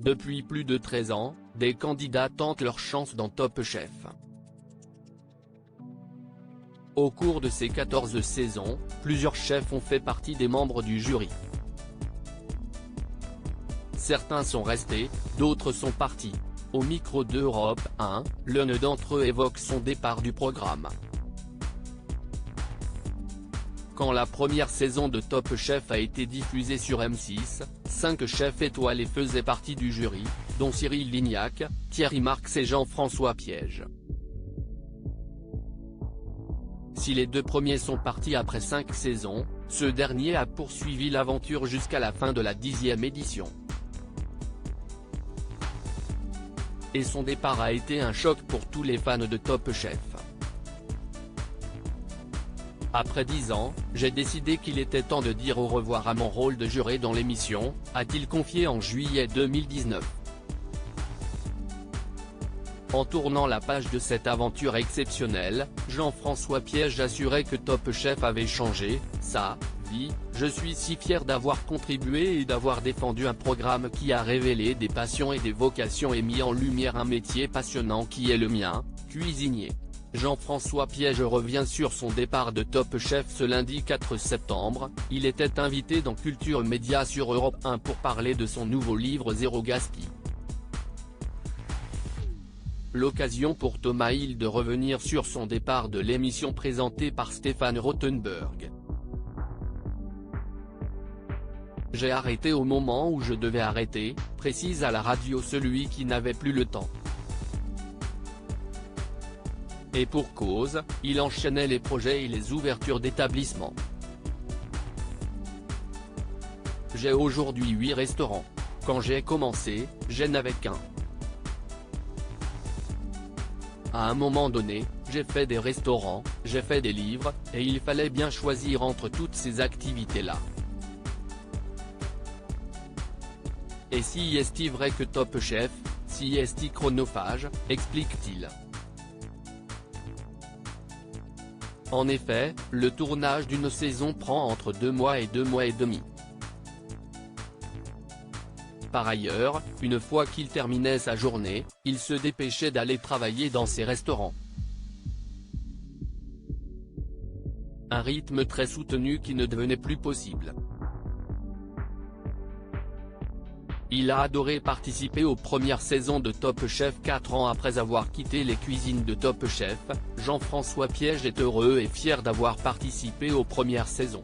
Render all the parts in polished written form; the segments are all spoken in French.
Depuis plus de 13 ans, des candidats tentent leur chance dans Top Chef. Au cours de ces 14 saisons, plusieurs chefs ont fait partie des membres du jury. Certains sont restés, d'autres sont partis. Au micro d'Europe 1, l'un d'entre eux évoque son départ du programme. Quand la première saison de Top Chef a été diffusée sur M6, 5 chefs étoilés faisaient partie du jury, dont Cyril Lignac, Thierry Marx et Jean-François Piège. Si les 2 premiers sont partis après 5 saisons, ce dernier a poursuivi l'aventure jusqu'à la fin de la 10e édition. Et son départ a été un choc pour tous les fans de Top Chef. Après 10 ans, j'ai décidé qu'il était temps de dire au revoir à mon rôle de juré dans l'émission, a-t-il confié en juillet 2019. En tournant la page de cette aventure exceptionnelle, Jean-François Piège assurait que Top Chef avait changé sa vie. Je suis si fier d'avoir contribué et d'avoir défendu un programme qui a révélé des passions et des vocations et mis en lumière un métier passionnant qui est le mien, cuisinier. Jean-François Piège revient sur son départ de Top Chef ce lundi 4 septembre, il était invité dans Culture Média sur Europe 1 pour parler de son nouveau livre Zéro Gaspi. L'occasion pour Thomas Hill de revenir sur son départ de l'émission présentée par Stéphane Rothenberg. J'ai arrêté au moment où je devais arrêter, précise à la radio celui qui n'avait plus le temps. Et pour cause, il enchaînait les projets et les ouvertures d'établissements. J'ai aujourd'hui 8 restaurants. Quand j'ai commencé, je n'avais qu'un. À un moment donné, j'ai fait des restaurants, j'ai fait des livres, et il fallait bien choisir entre toutes ces activités-là. Et si est-il vrai que Top Chef, si est-il chronophage, explique-t-il. En effet, le tournage d'une saison prend entre 2 mois et 2 mois et demi. Par ailleurs, une fois qu'il terminait sa journée, il se dépêchait d'aller travailler dans ses restaurants. Un rythme très soutenu qui ne devenait plus possible. Il a adoré participer aux premières saisons de Top Chef 4 ans après avoir quitté les cuisines de Top Chef. Jean-François Piège est heureux et fier d'avoir participé aux premières saisons.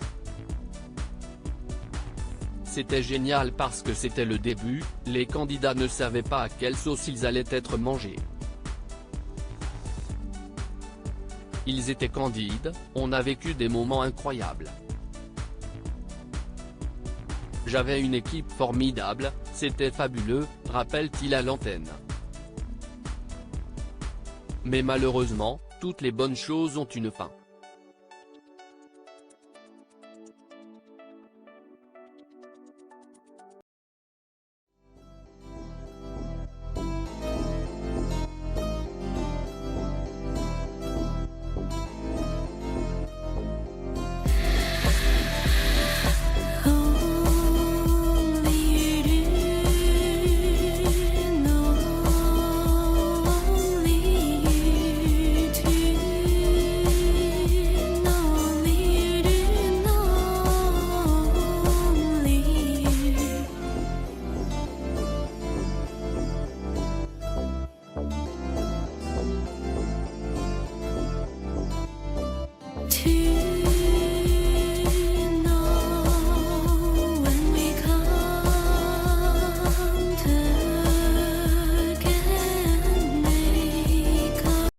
C'était génial parce que c'était le début, les candidats ne savaient pas à quelle sauce ils allaient être mangés. Ils étaient candides, on a vécu des moments incroyables. J'avais une équipe formidable, c'était fabuleux, rappelle-t-il à l'antenne. Mais malheureusement, toutes les bonnes choses ont une fin.